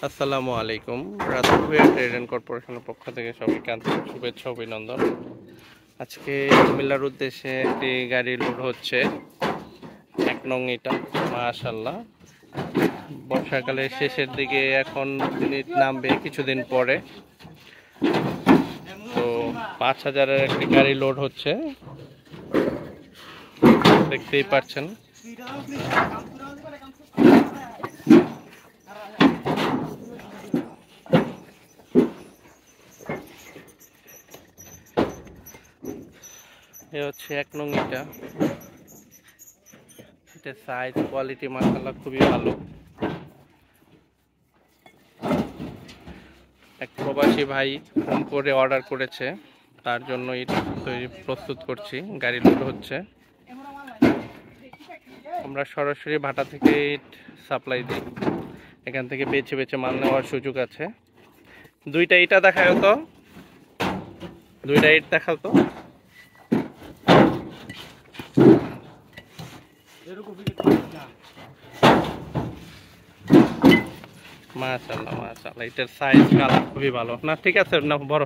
আসসালামু আলাইকুম। রাজপুরিয়া trade and কর্পোরেশনের পক্ষ থেকে সবাইকে আন্তরিক শুভেচ্ছা অভিনন্দন। আজকে কুমিল্লার উদ্দেশ্যে একটি গাড়ি লোড হচ্ছে, 1 নং ইটা। মাশাআল্লাহ, বর্ষাকালের শেষের দিকে এখন নামবে কিছুদিন পরে। তো 5000-এর একটি গাড়ি লোড হচ্ছে, দেখতেই পাচ্ছেন। এ হচ্ছে 1 নং ইটা। এটার সাইজ কোয়ালিটি মাশাআল্লাহ খুবই ভালো। এক প্রবাসী ভাই ফোন করে অর্ডার করেছে, তার জন্য ইট প্রস্তুত করছি। গাড়ি লোড হচ্ছে, আমরা সরাসরি ভাটা থেকে ইট সাপ্লাই দিই। এখান থেকে বেছে বেছে মাল নেওয়ার সুযোগ আছে। 2টা ইটা দেখাও তো, 2টা ইট দেখাও তো। মাশাআল্লাহ মাশাআল্লাহ, এটার সাইজ কালার খুবই ভালো না? ঠিক আছে না, বড়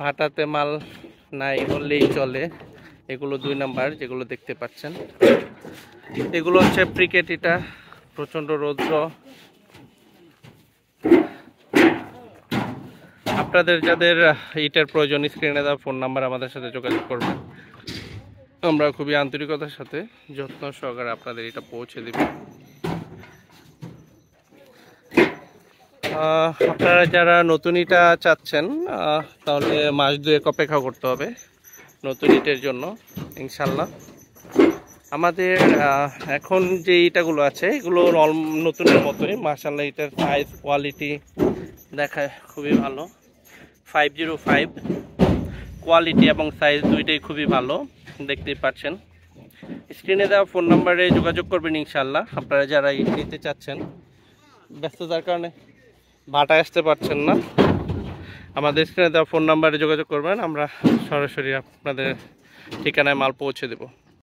ভাটাতে মাল নাই বললেই চলে। এগুলো 2 নাম্বার যেগুলো দেখতে পাচ্ছেন, এগুলো হচ্ছে প্রিকেট ইটা। প্রচন্ড রৌদ্র, আপনাদের যাদের ইটের প্রয়োজন স্ক্রিনে দেওয়া ফোন নাম্বার আমাদের সাথে যোগাযোগ করবেন। আমরা খুবই আন্তরিকতার সাথে যত্ন সহকারে আপনাদের এটা পৌঁছে দেব। আপনারা যারা নতুন ইটা চাচ্ছেন তাহলে মাস 2 অপেক্ষা করতে হবে নতুন ইটের জন্য ইনশাল্লাহ। আমাদের এখন যে ইটাগুলো আছে এগুলো নতুনের মতোই মাশাআল্লাহ। ইটার সাইজ কোয়ালিটি দেখায় খুবই ভালো। 505 কোয়ালিটি এবং সাইজ দুইটাই খুবই ভালো, দেখতেই পাচ্ছেন। স্ক্রিনে দেওয়া ফোন নাম্বারে যোগাযোগ করবেন ইনশাল্লাহ। আপনারা যারা ইট নিতে চাচ্ছেন, ব্যস্ততার কারণে ভাটায় আসতে পারছেন না, আমাদের স্ক্রিনে দেওয়া ফোন নাম্বারে যোগাযোগ করবেন। আমরা সরাসরি আপনাদের ঠিকানায় মাল পৌঁছে দেব।